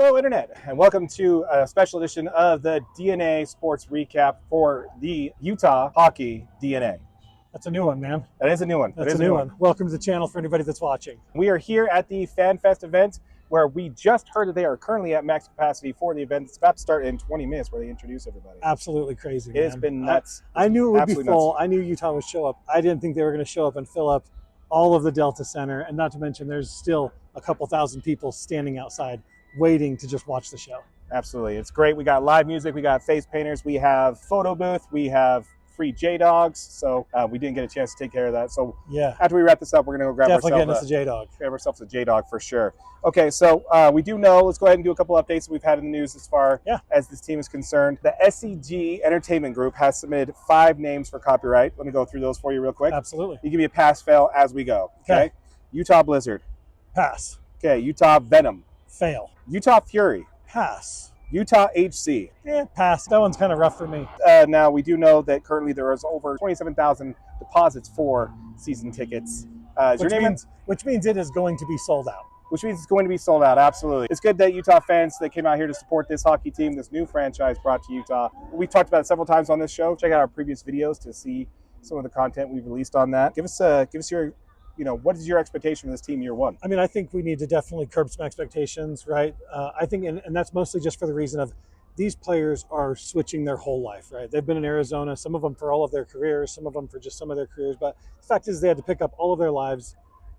Hello, Internet, and welcome to a special edition of the DNA Sports Recap for the Utah Hockey DNA. That's a new one, man. That is a new one. That's a new one. Welcome to the channel for anybody that's watching. We are here at the FanFest event where we just heard that they are currently at max capacity for the event. It's about to start in 20 minutes where they introduce everybody. Absolutely crazy, man. It's been nuts. I knew it would be full. Nuts. I knew Utah would show up. I didn't think they were going to show up and fill up all of the Delta Center, and not to mention there's still a couple thousand people standing outside waiting to just watch the show. Absolutely. It's great. We got live music. We got face painters. We have photo booth. We have free J-Dogs. So we didn't get a chance to take care of that. So yeah, after we wrap this up, we're going to go grab ourselves a J-Dog. Grab ourselves a J-Dog for sure. Okay, so we do know, let's go ahead and do a couple updates that we've had in the news as far as this team is concerned. The SCG Entertainment Group has submitted 5 names for copyright. Let me go through those for you real quick. Absolutely. You give me a pass-fail as we go. Okay. Utah Blizzard. Pass. Okay. Utah Venom. Fail. Utah Fury. Pass. Utah HC. Pass. That one's kind of rough for me. Now, we do know that currently there is over 27,000 deposits for season tickets. Which means it is going to be sold out. Which means it's going to be sold out, absolutely. It's good that Utah fans that came out here to support this hockey team, this new franchise brought to Utah. We've talked about it several times on this show. Check out our previous videos to see some of the content we've released on that. Give us your, what is your expectation for this team year one? I mean, I think we need to definitely curb some expectations, right? I think, and that's mostly just for the reason of these players are switching their whole life, right? They've been in Arizona, some of them for all of their careers, some of them for just some of their careers. But the fact is they had to pick up all of their lives,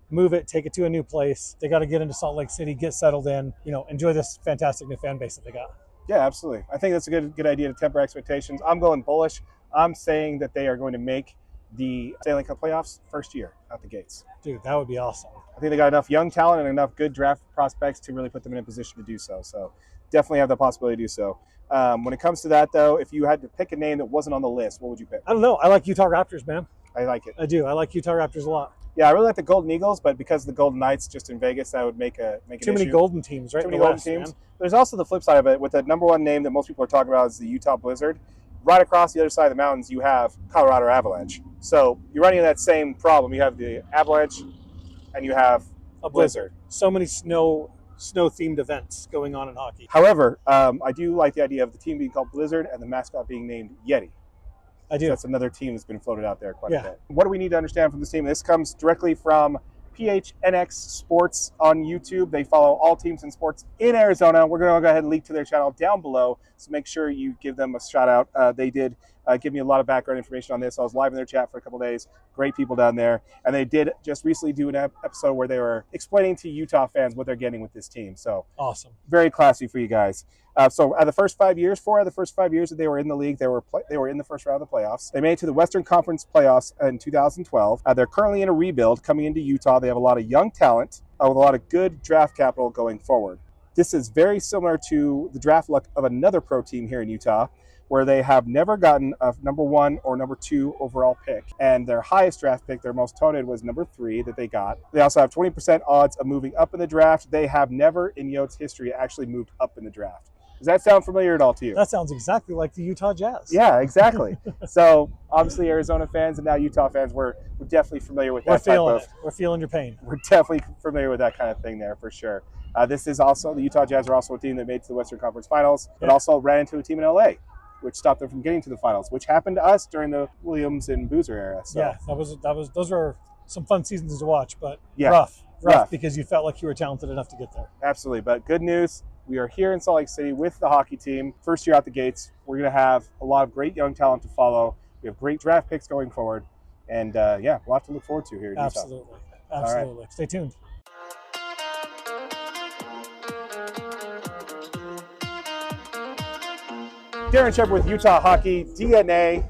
move it, take it to a new place. They got to get into Salt Lake City, get settled in, enjoy this fantastic new fan base that they got. Yeah, absolutely. I think that's a good idea to temper expectations. I'm going bullish. I'm saying that they are going to make the Stanley Cup playoffs first year out the gates. Dude, that would be awesome. I think they got enough young talent and enough good draft prospects to really put them in a position to do so. So definitely have the possibility to do so. When it comes to that, though, if you had to pick a name that wasn't on the list, what would you pick? I don't know. I like Utah Raptors, man. I like it. I do. I like Utah Raptors a lot. Yeah, I really like the Golden Eagles, but because of the Golden Knights just in Vegas, that would make an issue. Too many Golden teams, right? Too many Golden teams. Man. There's also the flip side of it with the number one name that most people are talking about is the Utah Blizzard. Right across the other side of the mountains, you have Colorado Avalanche. So you're running into that same problem. You have the Avalanche and you have a Blizzard. So many snow-themed events going on in hockey. However, I do like the idea of the team being called Blizzard and the mascot being named Yeti. I do. So that's another team that's been floated out there quite a bit. What do we need to understand from this team? This comes directly from PHNX Sports on YouTube. They follow all teams in sports in Arizona. We're going to go ahead and link to their channel down below, so make sure you give them a shout out. They did give me a lot of background information on this. I was live in their chat for a couple days. Great people down there. And they did just recently do an episode where they were explaining to Utah fans what they're getting with this team. So awesome. Very classy for you guys. So the first 5 years, 4 out of the first 5 years that they were in the league, they were in the first round of the playoffs. They made it to the Western Conference playoffs in 2012. They're currently in a rebuild coming into Utah. They have a lot of young talent with a lot of good draft capital going forward. This is very similar to the draft luck of another pro team here in Utah, where they have never gotten a number 1 or number 2 overall pick. And their highest draft pick, their most touted, was number 3 that they got. They also have 20% odds of moving up in the draft. They have never in Yotes history actually moved up in the draft. Does that sound familiar at all to you? That sounds exactly like the Utah Jazz. Yeah, exactly. So obviously Arizona fans and now Utah fans, we're definitely familiar with that type of... We're feeling your pain. We're definitely familiar with that kind of thing there for sure. This is also, the Utah Jazz are also a team that made it to the Western Conference Finals, but also ran into a team in LA, which stopped them from getting to the finals, which happened to us during the Williams and Boozer era. So. Yeah, those were some fun seasons to watch, but rough because you felt like you were talented enough to get there. Absolutely, but good news. We are here in Salt Lake City with the hockey team. First year out the gates. We're going to have a lot of great young talent to follow. We have great draft picks going forward. And a lot to look forward to here in Utah. Absolutely. Right. Stay tuned. Darren Shepard with Utah Hockey DNA.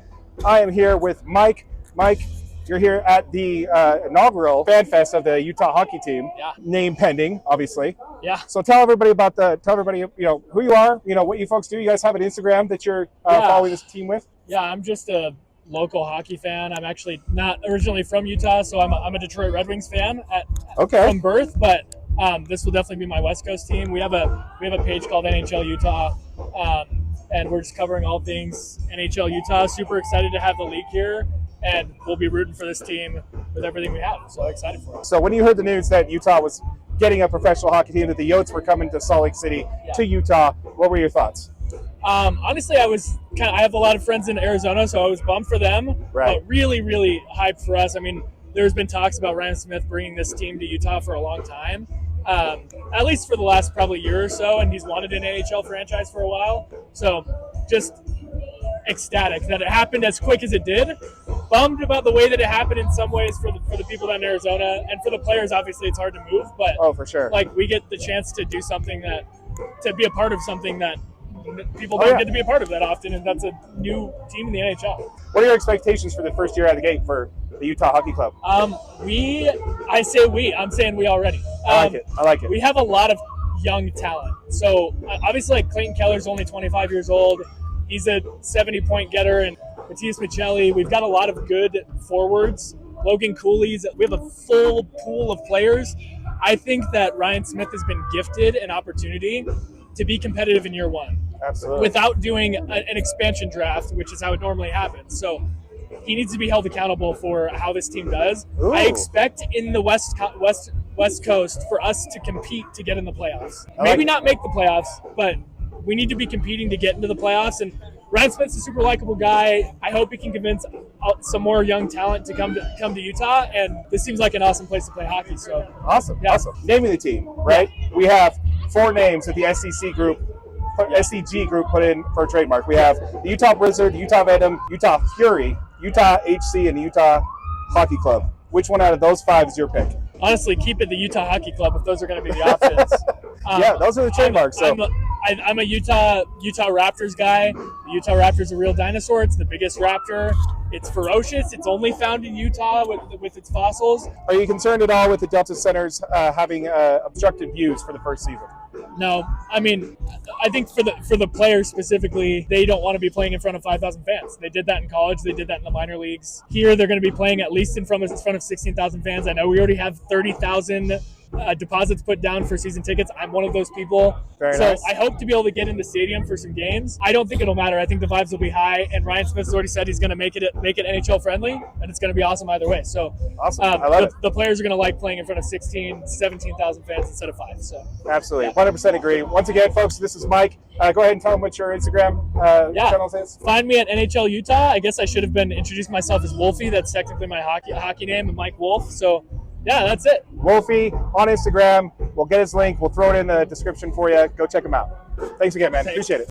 I am here with Mike. Mike, you're here at the inaugural FanFest of the Utah hockey team. Yeah. Name pending, obviously. Yeah. So tell everybody who you are, what you folks do. You guys have an Instagram that you're following this team with? Yeah, I'm just a local hockey fan. I'm actually not originally from Utah, so I'm a Detroit Red Wings fan from birth, but this will definitely be my West Coast team. We have a page called NHL Utah, and we're just covering all things NHL Utah. Super excited to have the league here. And we'll be rooting for this team with everything we have. So excited for it. So when you heard the news that Utah was getting a professional hockey team, that the Yotes were coming to Salt Lake City, to Utah. What were your thoughts? Honestly, I have a lot of friends in Arizona, so I was bummed for them, right. But really, really hyped for us. I mean, there's been talks about Ryan Smith bringing this team to Utah for a long time, at least for the last probably year or so, and he's wanted an NHL franchise for a while. So just ecstatic that it happened as quick as it did. Bummed about the way that it happened in some ways for the people down in Arizona, and for the players, obviously it's hard to move, but for sure, like we get the chance to do something to be a part of something that people don't get to be a part of that often, and that's a new team in the NHL. What are your expectations for the first year out of the gate for the Utah Hockey Club? I'm saying we already. I like it. We have a lot of young talent. So obviously, like Clayton Keller's only 25 years old. He's a 70-point getter, and Matthias Michelli. We've got a lot of good forwards. Logan Cooley's. We have a full pool of players. I think that Ryan Smith has been gifted an opportunity to be competitive in year one. Absolutely. Without doing an expansion draft, which is how it normally happens. So he needs to be held accountable for how this team does. Ooh. I expect in the West Coast for us to compete to get in the playoffs. Maybe not make the playoffs, but we need to be competing to get into the playoffs. And Ryan Smith's a super likable guy. I hope he can convince some more young talent to come to Utah. And this seems like an awesome place to play hockey. So awesome. Naming the team, right? Yeah. We have 4 names that the SCG group put in for a trademark. We have the Utah Blizzard, the Utah Venom, Utah Fury, Utah HC, and the Utah Hockey Club. Which one out of those 5 is your pick? Honestly, keep it the Utah Hockey Club if those are going to be the options. Yeah, those are the trademarks. I'm a Utah Raptors guy. The Utah Raptors are a real dinosaur. It's the biggest raptor. It's ferocious. It's only found in Utah with its fossils. Are you concerned at all with the Delta Centers having obstructed views for the first season? No. I mean, I think for the players specifically, they don't want to be playing in front of 5,000 fans. They did that in college. They did that in the minor leagues. Here, they're going to be playing at least in front of 16,000 fans. I know we already have 30,000 deposits put down for season tickets. I'm one of those people. Very nice. I hope to be able to get in the stadium for some games. I don't think it'll matter. I think the vibes will be high, and Ryan Smith has already said he's going to make it NHL friendly, and it's going to be awesome either way. So awesome. I love it. The players are going to like playing in front of 17,000 fans instead of 5. So absolutely, 100% agree. Once again, folks, this is Mike. Go ahead and tell them what your Instagram channel is. Find me at NHL Utah. I guess I should have been introducing myself as Wolfie. That's technically my hockey name, and Mike Wolf. So yeah, that's it. Wolfie on Instagram. We'll get his link. We'll throw it in the description for you. Go check him out. Thanks again, man. Appreciate it.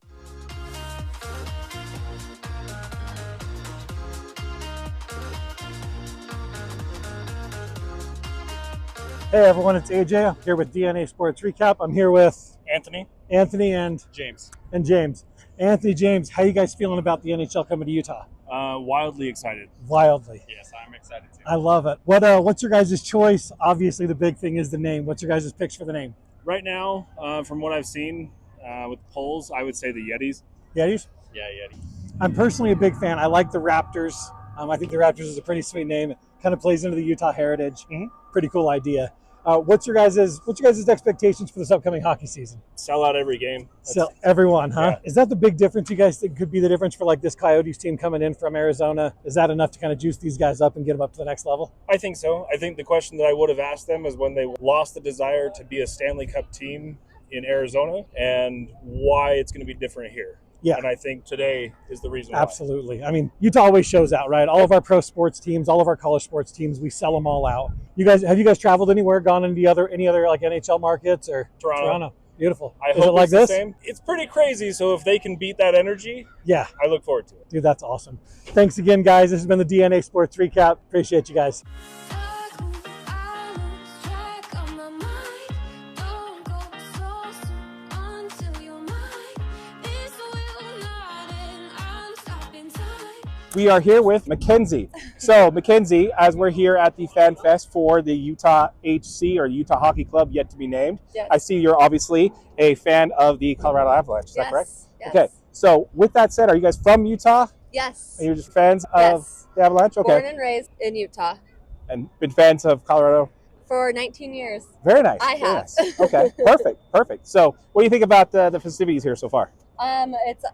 Hey everyone, it's AJ. I'm here with DNA Sports Recap. I'm here with Anthony and James. Anthony, James, how you guys feeling about the NHL coming to Utah? Wildly excited. Wildly. Yes, I'm excited too. I love it. What's your guys' choice? Obviously, the big thing is the name. What's your guys' picks for the name? Right now, from what I've seen with the polls, I would say the Yetis. Yetis? Yeah, Yeti. I'm personally a big fan. I like the Raptors. I think the Raptors is a pretty sweet name. It kind of plays into the Utah heritage. Mm-hmm. Pretty cool idea. What's your guys' expectations for this upcoming hockey season? Sell out every game. Sell everyone, huh? Yeah. Is that the big difference you guys think could be the difference for like this Coyotes team coming in from Arizona? Is that enough to kind of juice these guys up and get them up to the next level? I think so. I think the question that I would have asked them is when they lost the desire to be a Stanley Cup team in Arizona and why it's going to be different here. Yeah. And I think today is the reason why. Absolutely. I mean, Utah always shows out, right? All of our pro sports teams, all of our college sports teams, we sell them all out. Have you guys traveled anywhere, gone into any other like NHL markets or Toronto? Beautiful. I hope it's the same. It's pretty crazy. So if they can beat that energy, yeah, I look forward to it. Dude, that's awesome. Thanks again, guys. This has been the DNA Sports Recap. Appreciate you guys. We are here with Mackenzie. So Mackenzie, as we're here at the Fan Fest for the Utah HC or the Utah Hockey Club, yet to be named, yes. I see you're obviously a fan of the Colorado Avalanche. Is that correct? Yes. Okay. So with that said, are you guys from Utah? Yes. And you're just fans of the Avalanche? Okay. Born and raised in Utah. And been fans of Colorado? For 19 years. Very nice. I have. Nice. Okay. Perfect. So what do you think about the festivities here so far?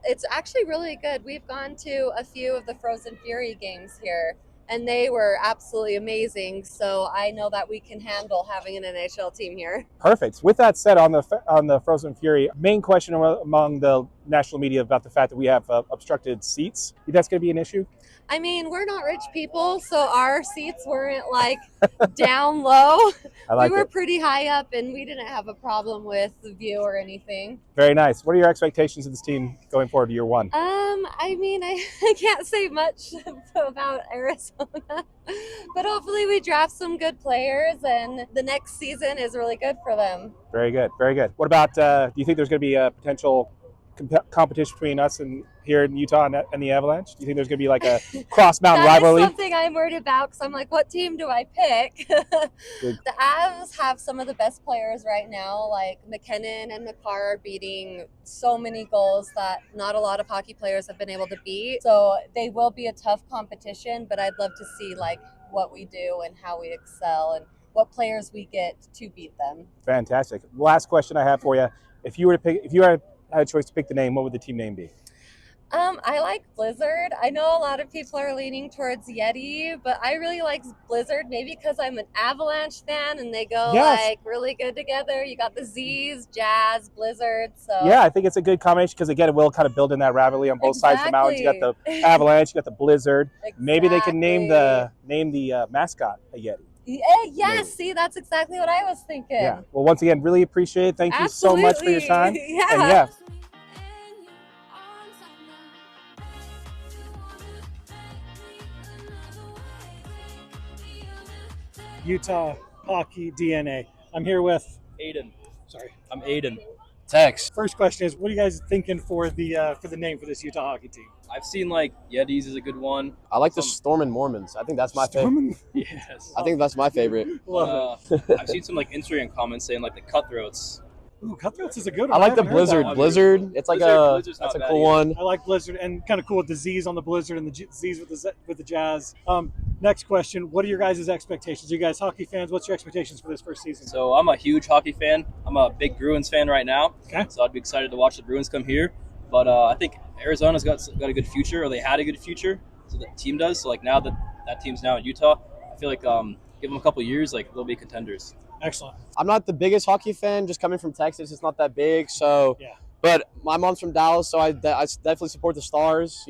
It's actually really good. We've gone to a few of the Frozen Fury games here, and they were absolutely amazing. So I know that we can handle having an NHL team here. Perfect. With that said, on the Frozen Fury, main question among the national media about the fact that we have obstructed seats. You think that's going to be an issue? I mean, we're not rich people, so our seats weren't like down low. We were pretty high up, and we didn't have a problem with the view or anything. Very nice. What are your expectations of this team going forward to year one? I mean, I can't say much about Arizona, but hopefully we draft some good players, and the next season is really good for them. Very good. Very good. What about, do you think there's going to be a potential competition between us and here in Utah and the Avalanche? Do you think there's going to be like a cross-mountain rivalry? That's something I'm worried about, because I'm like, what team do I pick? The Avs have some of the best players right now. Like McKinnon and McCarr are beating so many goals that not a lot of hockey players have been able to beat. So they will be a tough competition, but I'd love to see like what we do and how we excel and what players we get to beat them. Fantastic. Last question I have for you: if you had a choice to pick the name, what would the team name be? I like Blizzard. I know a lot of people are leaning towards Yeti, but I really like Blizzard, maybe because I'm an Avalanche fan and they go like really good together. You got the Z's, Jazz, Blizzard. So yeah, I think it's a good combination because again, it will kind of build in that rivalry on both sides of the mountains. You got the Avalanche, you got the Blizzard. Maybe they can name the mascot a Yeti. Yes, see, that's exactly what I was thinking. Yeah. Well, once again, really appreciate it. Thank you so much for your time. Yeah. And yeah. Utah Hockey DNA. I'm here with Aiden. Sorry, I'm Aiden. Tex. First question is, what are you guys thinking for the name for this Utah hockey team? I've seen like Yetis is a good one. I like the Stormin' Mormons. I think that's my favorite. Yes. I think that's my favorite. I've seen some like Instagram comments saying like the Cutthroats. Ooh, Cutthroats is a good one. I like the haven't heard that Blizzard. one. Blizzard. It's like Blizzard's that's not a bad cool either. one. I like Blizzard, and kind of cool with the Z's on the Blizzard and the Z's with the Jazz. Next question: what are your guys' expectations? Are you guys hockey fans? What's your expectations for this first season? So I'm a huge hockey fan. I'm a big Bruins fan right now. Okay. So I'd be excited to watch the Bruins come here. But I think Arizona's got a good future, or they had a good future. So the team does. So like now that team's now in Utah, I feel like give them a couple years, like they'll be contenders. Excellent. I'm not the biggest hockey fan. Just coming from Texas, it's not that big. So Yeah. But my mom's from Dallas, so I definitely support the Stars,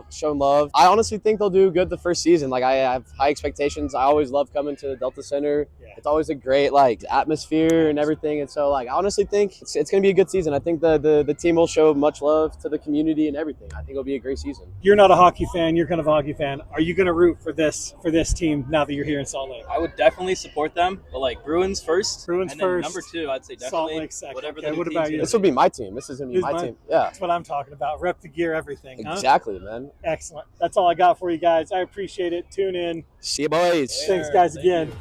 showing love. I honestly think they'll do good the first season. Like, I have high expectations. I always love coming to the Delta Center. Yeah. It's always a great, atmosphere and everything. And so, I honestly think it's going to be a good season. I think the team will show much love to the community and everything. I think it'll be a great season. You're not a hockey fan. You're kind of a hockey fan. Are you going to root for this team now that you're here in Salt Lake? I would definitely support them, but Bruins first. Bruins and then first. Number two, I'd say Salt definitely Lake second. whatever Okay, the what team's about you? gonna This will be my team. This is going to be my team. Yeah. That's what I'm talking about. Rep the gear, everything. Huh? Exactly, man. Excellent. That's all I got for you guys. I appreciate it. Tune in. See you, boys. Thanks, guys, Thank again. you.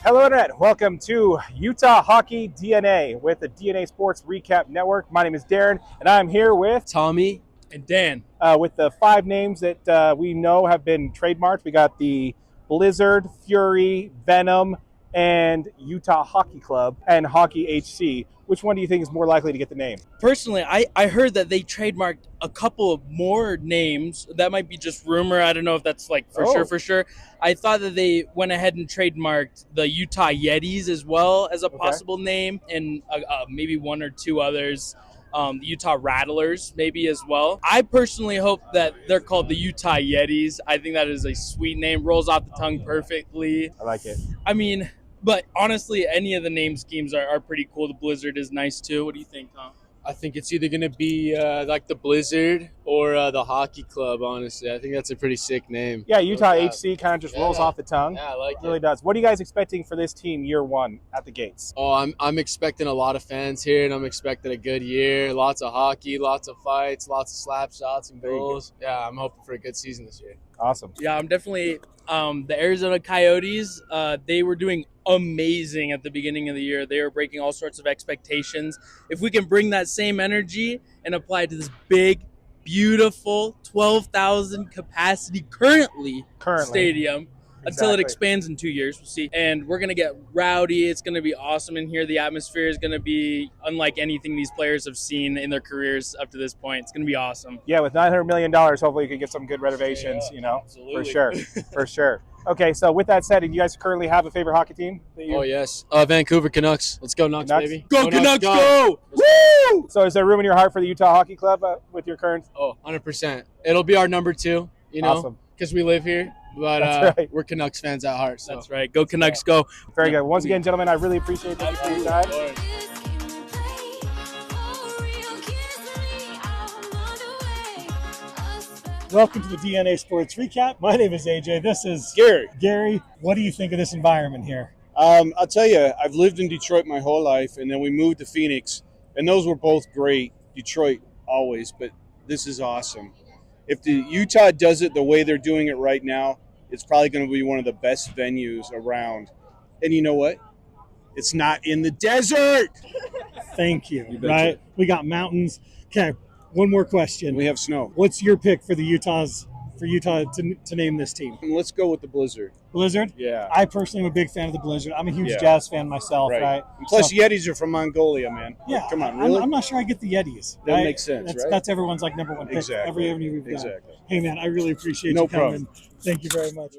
Hello, Internet. Welcome to Utah Hockey DNA with the DNA Sports Recap Network. My name is Darren, and I'm here with Tommy. And Dan. with the 5 names that we know have been trademarked. We got the Blizzard, Fury, Venom, and Utah Hockey Club and Hockey HC. Which one do you think is more likely to get the name? Personally, I heard that they trademarked a couple of more names. That might be just rumor. I don't know if that's for sure. I thought that they went ahead and trademarked the Utah Yetis as well as a possible name, and maybe one or two others. The Utah Rattlers maybe as well. I personally hope that they're called the Utah Yetis. I think that is a sweet name. Rolls off the tongue perfectly. I like it. I mean, but honestly, any of the name schemes are pretty cool. The Blizzard is nice too. What do you think, Tom? I think it's either going to be like the Blizzard or the Hockey Club, honestly. I think that's a pretty sick name. Yeah, Utah HC kind of just rolls off the tongue. Yeah, I like It really does. What are you guys expecting for this team year one at the gates? Oh, I'm expecting a lot of fans here, and I'm expecting a good year. Lots of hockey, lots of fights, lots of slap shots and goals. Yeah, I'm hoping for a good season this year. Awesome. Yeah, I'm definitely the Arizona Coyotes. They were doing amazing at the beginning of the year. They were breaking all sorts of expectations. If we can bring that same energy and apply it to this big, beautiful 12,000 capacity currently stadium, until it Exactly. expands in 2 years. We'll see. And we're going to get rowdy. It's going to be awesome in here. The atmosphere is going to be unlike anything these players have seen in their careers up to this point. It's going to be awesome. Yeah, with $900 million, hopefully you can get some good renovations, Absolutely. for sure. For sure. Okay, so with that said, do you guys currently have a favorite hockey team? Oh, yes. Vancouver Canucks. Let's go Nucks, Canucks? baby. Go Canucks, go! Woo! So is there room in your heart for the Utah Hockey Club with your current? Oh, 100%. It'll be our number 2, Awesome. because we live here. But That's right. we're Canucks fans at heart. So. That's right. Go Canucks, go. Very good. Once again, gentlemen, I really appreciate that for your time. Welcome to the DNA Sports Recap. My name is AJ. This is Gary. Gary, what do you think of this environment here? I'll tell you, I've lived in Detroit my whole life, and then we moved to Phoenix, and those were both great. Detroit always, but this is awesome. If the Utah does it the way they're doing it right now, it's probably going to be one of the best venues around. And you know what? It's not in the desert. Thank you. betcha. Right? We got mountains. Okay, one more question. We have snow. What's your pick for Utah to name this team? And let's go with the Blizzard. Blizzard? Yeah. I personally am a big fan of the Blizzard. I'm a huge Yeah. Jazz fan myself, right? And plus, So- Yetis are from Mongolia, man. Yeah, Come on, really? I'm not sure I get the Yetis. That right? makes sense, right? That's everyone's number one pick. Exactly. Every avenue we've done. Exactly. Hey, man, I really appreciate No you coming. problem. Thank you very much.